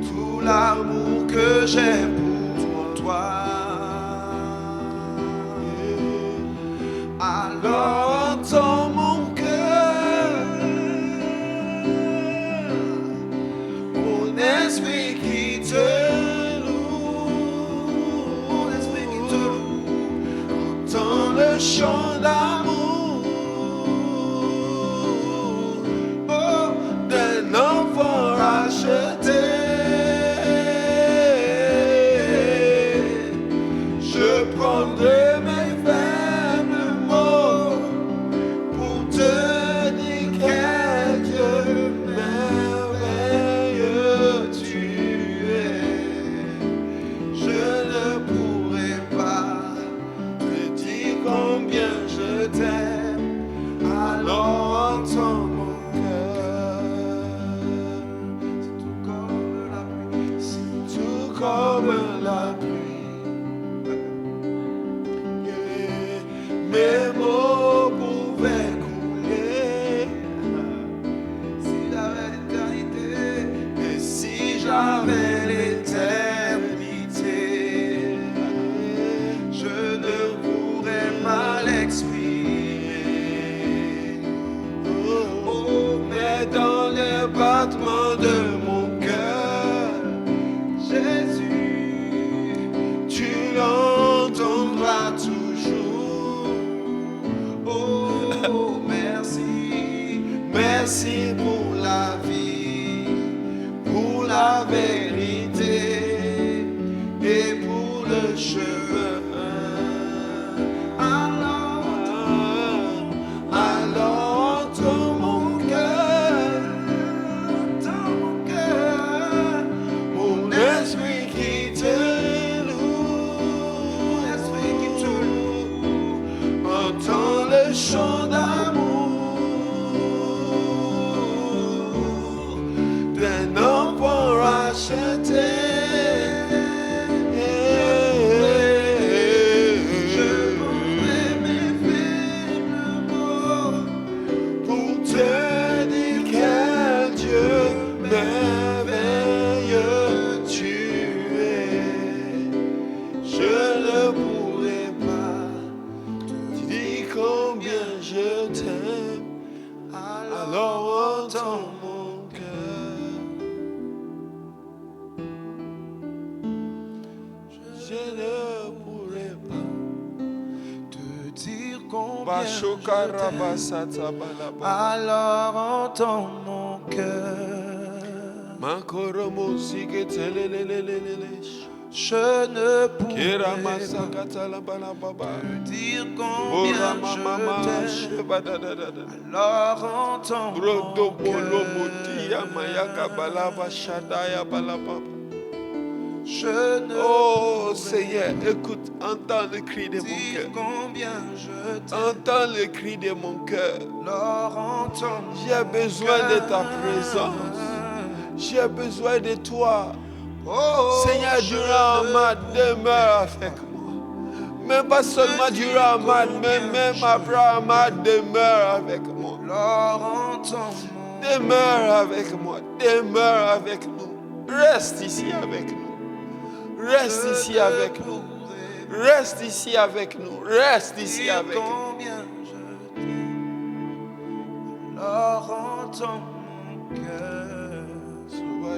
tout l'amour que j'ai pour toi. Alors entends mon cœur, mon esprit qui te loue, mon esprit qui te loue, entends le chant d'amour, oh, d'un enfant racheté. Je prendrai mes faibles mots pour te dire quel Dieu merveilleux tu es. Je ne pourrai pas te dire combien je t'aime, alors entends mon cœur. C'est tout comme la pluie. Mes mots pouvaient couler si j'avais l'éternité, et si j'avais l'éternité, je ne pourrais pas l'exprimer. Merci pour la vie, pour la vérité et pour le chemin. Alors dans mon cœur, mon esprit qui te loue, entend le chant d'amour d'un enfant racheté. Alors entends mon cœur. Je ne pourrais pas te dire combien je t'aime. Alors entends mon cœur. Oh Seigneur, écoute, entends le cri de mon cœur. Entends le cri de mon cœur. J'ai besoin de ta présence. J'ai besoin de toi. Seigneur, durant ma demeure avec moi. Même pas seulement durant ma, mais même après ma demeure avec moi. Demeure avec moi. Demeure avec nous. Reste ici avec nous. Reste ici avec nous. Reste ici avec nous. Reste ici avec nous. Alors entends mon cœur. Je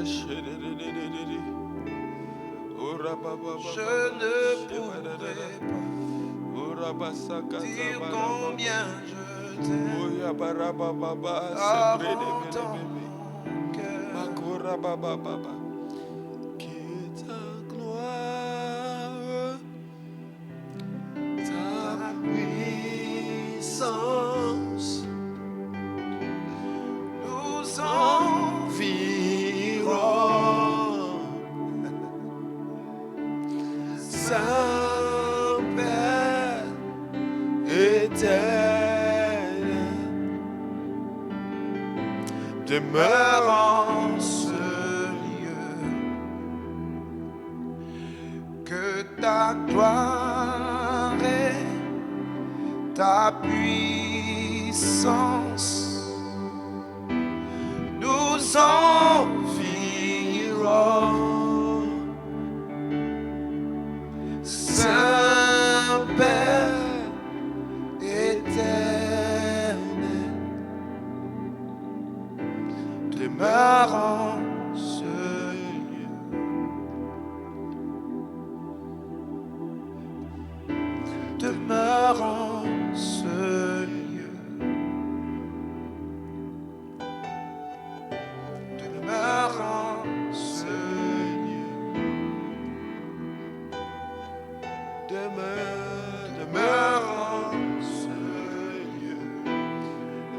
ne pourrais pas dire combien je t'aime. Alors entends mon cœur. Nous environ Saint-Père éternel, demeure en ce lieu, que ta gloire et ta puissance nous environ. Saint-Père éternel, demeure en ce lieu, demeure en ce lieu, demeure en ce lieu, demeure en ce lieu.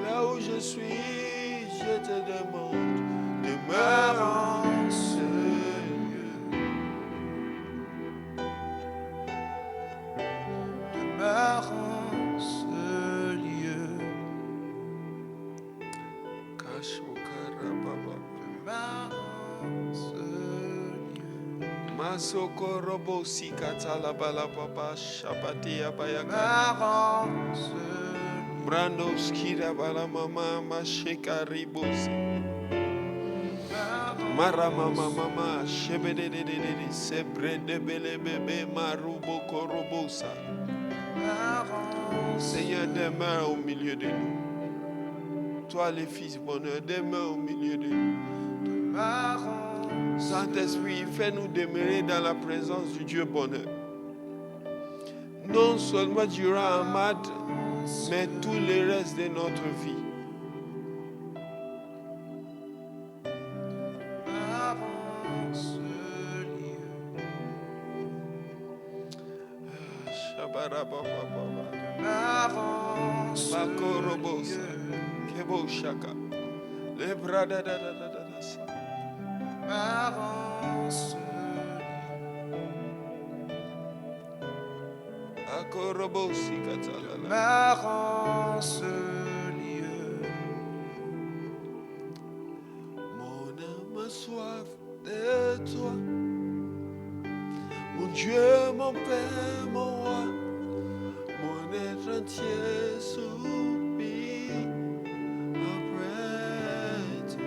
Là où je suis, je te demande, demeure en ce lieu, demeure en ce lieu. Masokorobo sikatala balababa shabati abayaka brando skira balamama mashekaribosi marama mama shebedededede sebrede belebebe marubo korobosa. Seigneur, demeure au milieu de nous. Toi le Fils bonheur, demeure au milieu de nous. Saint-Esprit, fais-nous demeurer dans la présence du Dieu bonheur. Non seulement durant Ahmad, mais tout le reste de notre vie. m'avance, Makorobosa. Kebo shaka. Le brada da da da da da sa. m'avance, Akorobosi katalala. m'avance, Mon âme a soif de toi. Mon Dieu, mon Père, mon roi. Mon être entier soupire après toi.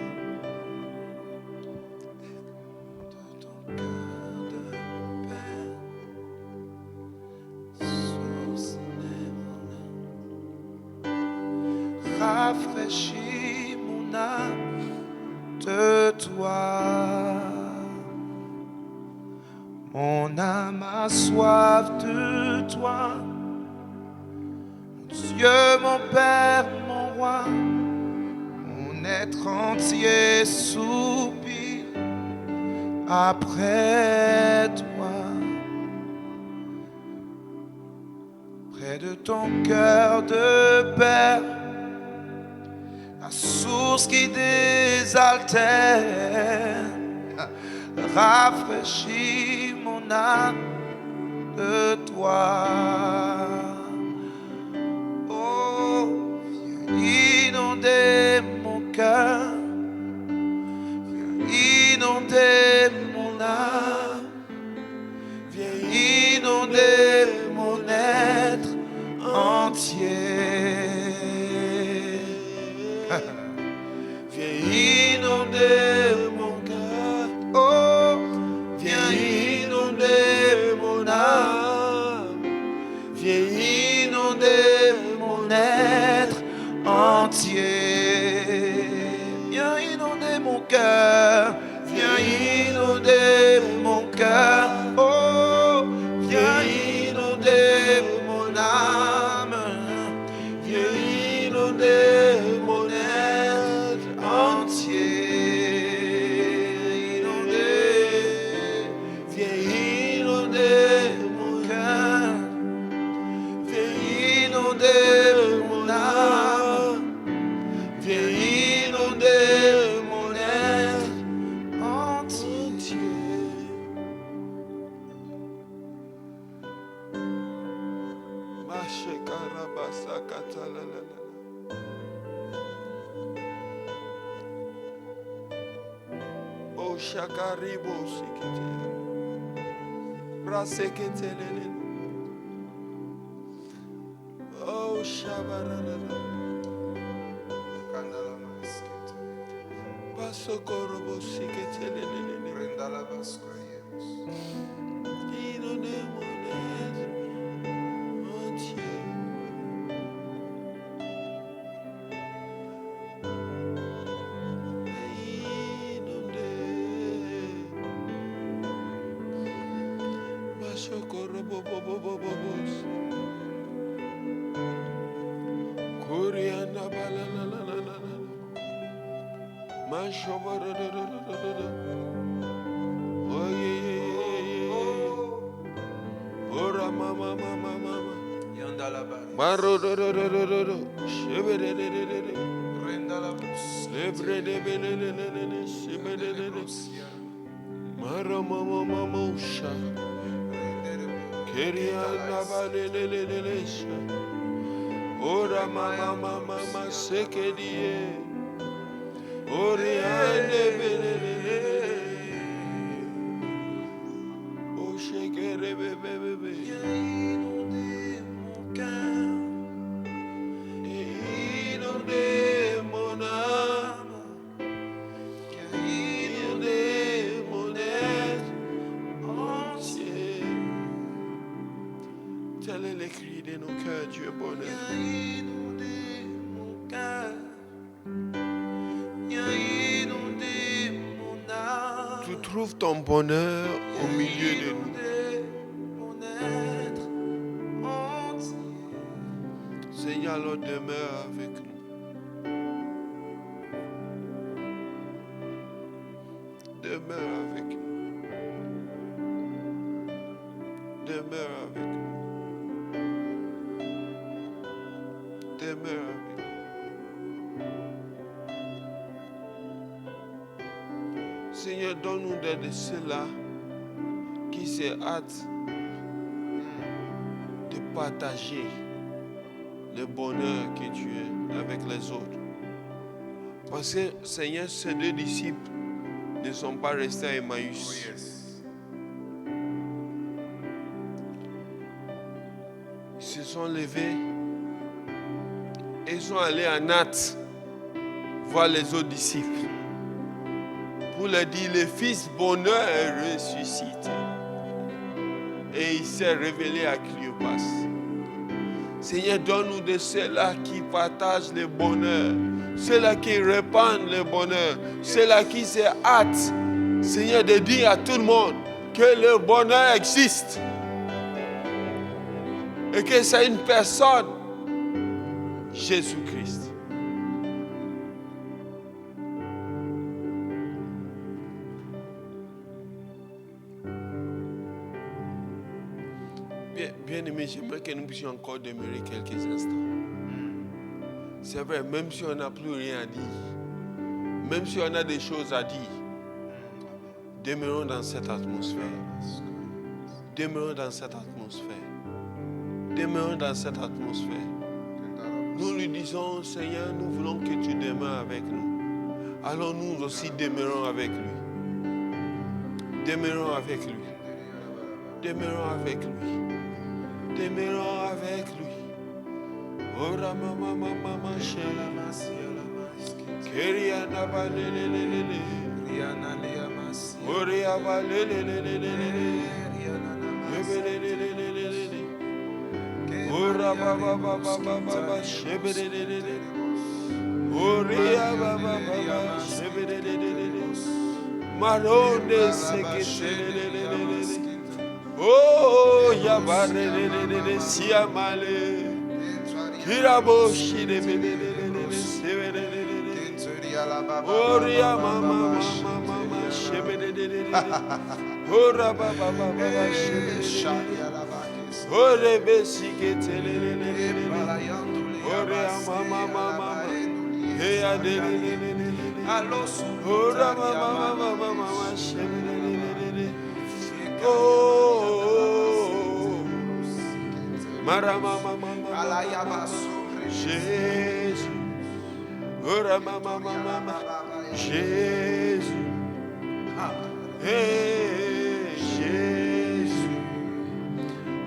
ton cœur de paix, source d'émerveillement. Rafraîchis mon âme de toi. Mon âme a soif de toi. Mon Dieu, mon Père, mon roi. Mon être entier soupire après toi. Près de ton cœur de père, la source qui désaltère, rafraîchis mon âme de toi. Oh, viens inonder mon cœur, viens inonder mon âme, viens inonder mon être entier. Viens inonder mon cœur, oh, viens inonder mon âme, viens inonder mon être entier. Viens inonder mon cœur, viens inonder mon cœur, oh, viens inonder mon âme, viens inonder mon être entier. Viens inonder mon cœur, viens inonder mon âme, viens inonder mon être entier. Mashekarabasa katalalala. Oh shakaribo sikete. Braseketelele. Oh shabarala. Pasokorobo siketelele. Inonder mon être entier. Koreana balalalala. Mashobarada. Oh yeah. Ora mama. Barodododododo. Shebedededede. Lebredebelelelele. Shebededede. Maramamamamosha. Keriana balelelele. Ora mama sekedie. Oriane belelele. O shekere bebe. Inonder mon cœur, Inonder mon âme. Inonder mon être entier. Tel est le cri de nos cœurs, Dieu bonheur. inonder mon cœur, inonder mon âme. Tu trouves ton bonheur au milieu de nous. Mon être entier. Seigneur, alors demeure avec nous. Demeure avec nous. Demeure avec nous. Seigneur, donne-nous d'être ceux-là qui se hâtent de partager le bonheur que tu es avec les autres. Parce que, Seigneur, ces deux disciples ne sont pas restés à Emmaüs. Ils se sont levés et ils sont allés à Nath voir les autres disciples pour leur dire, le Fils bonheur est ressuscité. Et il s'est révélé à Cléopas. Seigneur, donne-nous de ceux-là qui partagent le bonheur, ceux-là qui répandent le bonheur, ceux-là qui se hâtent, Seigneur, de dire à tout le monde que le bonheur existe et que c'est une personne, Jésus-Christ. Bien-aimés, j'aimerais que nous puissions encore demeurer quelques instants. C'est vrai, même si on n'a plus rien à dire, même si on a des choses à dire, demeurons dans cette atmosphère. Demeurons dans cette atmosphère. Demeurons dans cette atmosphère. Nous lui disons, Seigneur, nous voulons que tu demeures avec nous. Alors nous aussi demeurons avec lui. Demeurons avec lui. Demeurons avec lui. Demeurons avec lui. Ora mama mama shela Keria na balelelele. Riana lea masi. Oria balelelele. Ora baba baba baba shebelelele. Oria baba baba shebelelele. Marone seketelelele. Oh, yabarelelele siamale. Kiraboshi de belelele sebelelele. Oria mama mama shebelelele. Ora baba baba shebelelele. Ore besiketelelele. Oria mama mama. Heya delelele. Ora mama mama shebelelele. Oh, Marama mama, Jésus, Ora mama, Jésus, hey, Jésus,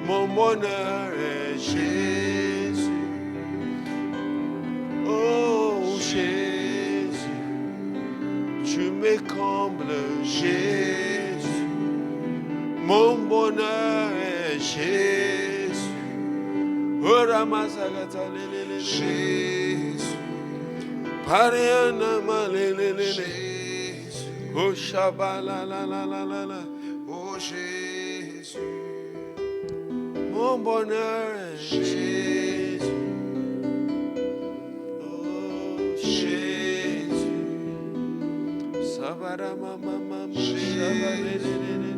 mon bonheur est Jésus, oh Jésus, tu me combles, Jésus. Mon bonheur est Jésus. Oh Ramazalata lelele. Jésus. Pariana malelele. Jésus. Oh Shabala la la la la la. Oh Jésus. Mon bonheur est Jésus. Oh Jésus. Sabara mama mama. Shabalelele.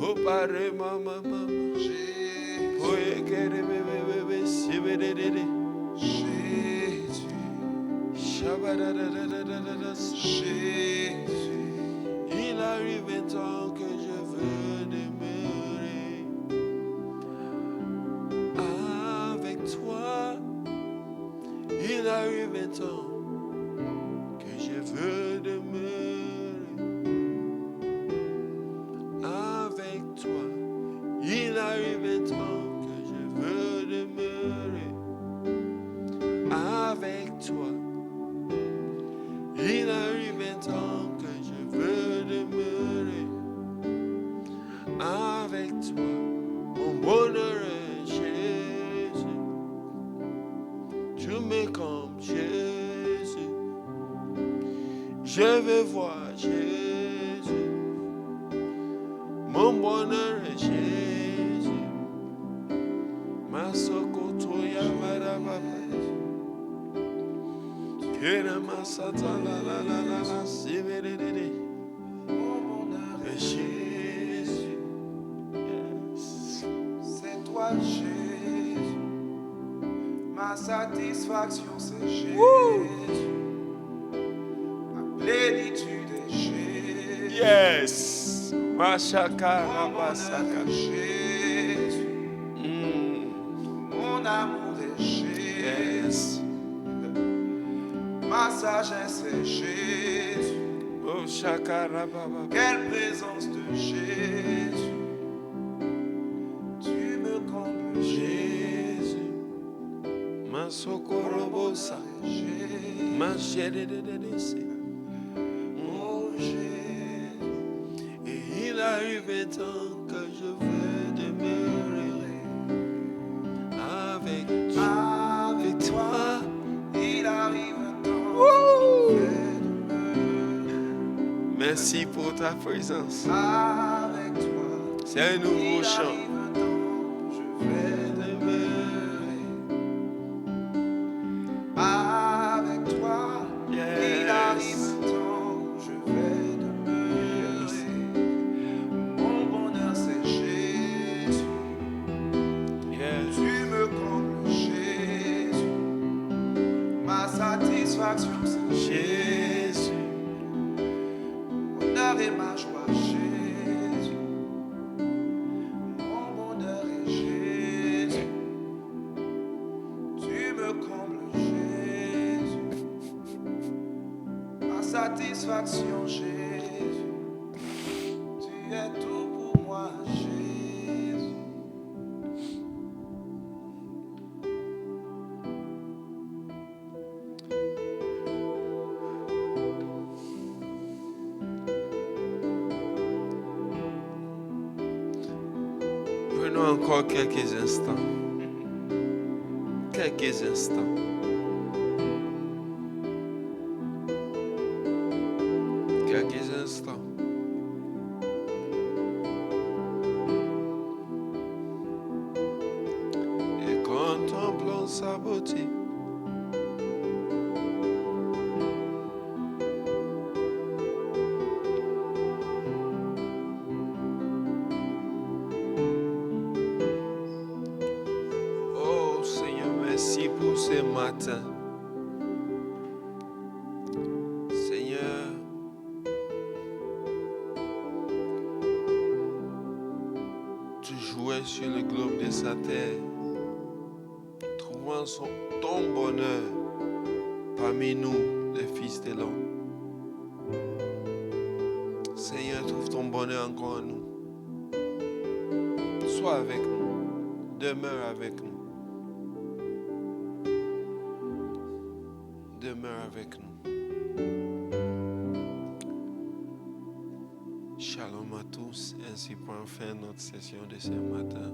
Oh pare mama mama. Oye kere bebe sibelele. Jésus. Shabarada. Jésus. Il arrive un temps que je veux demeurer avec toi. Il arrive un temps que je veux demeurer avec toi. Il arrive un temps que je veux demeurer avec toi. Il arrive un temps que je veux demeurer avec toi. Mon bonheur est Jésus. Tu me comme Jésus. Je veux voir Jésus. Mon bonheur est Jésus. Ma sokotoya marababa. Kera masata la la la la la sibelele. Mon bonheur est Jésus. Yes. C'est toi Jésus. Ma satisfaction c'est Jésus. Ma plénitude est Jésus. Mashaka Mon Rabasaka. bonheur est Jésus. Mon amour est Jésus. Yes. Ma sagesse est Jésus. Oh Shaka Rababa. Quelle présence de Jésus. Tu me combles Jésus. Masokorobosa. Jésus. Mashedededese. Oh Jésus. Et il arrive un temps que je veux demeurer avec toi. Avec toi, il arrive un temps. Je vais demeurer. Merci pour ta présence. Avec toi. C'est un nouveau Il chant. arrive un temps, je vais demeurer. Avec toi, il arrive un temps, je vais demeurer. Mon bonheur c'est Jésus, Yes. tu me combles Jésus. Ma satisfaction c'est Jésus. mon bonheur et ma joie Jésus. Mon bonheur est Jésus. Tu me combles Jésus. Ma satisfaction Jésus. Tu es tout pour moi Jésus. Prenons encore quelques instants. Quelques instants. Quelques instants. Et contemplons sa beauté. Oh Seigneur, merci pour ce matin. Seigneur, tu jouais sur le globe de sa terre, trouvant ton bonheur parmi nous, les fils de l'homme. Seigneur, trouve ton bonheur encore en nous. Sois avec nous, demeure avec nous. Demeure avec nous. Shalom à tous, ainsi prend fin notre session de ce matin.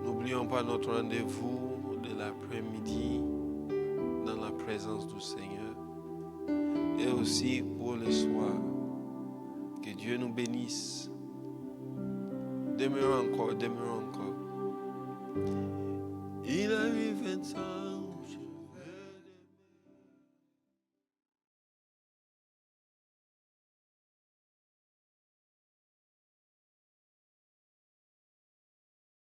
N'oublions pas notre rendez-vous de l'après-midi dans la présence du Seigneur et aussi pour le soir. Que Dieu nous bénisse. Demeurons encore, demeurons encore.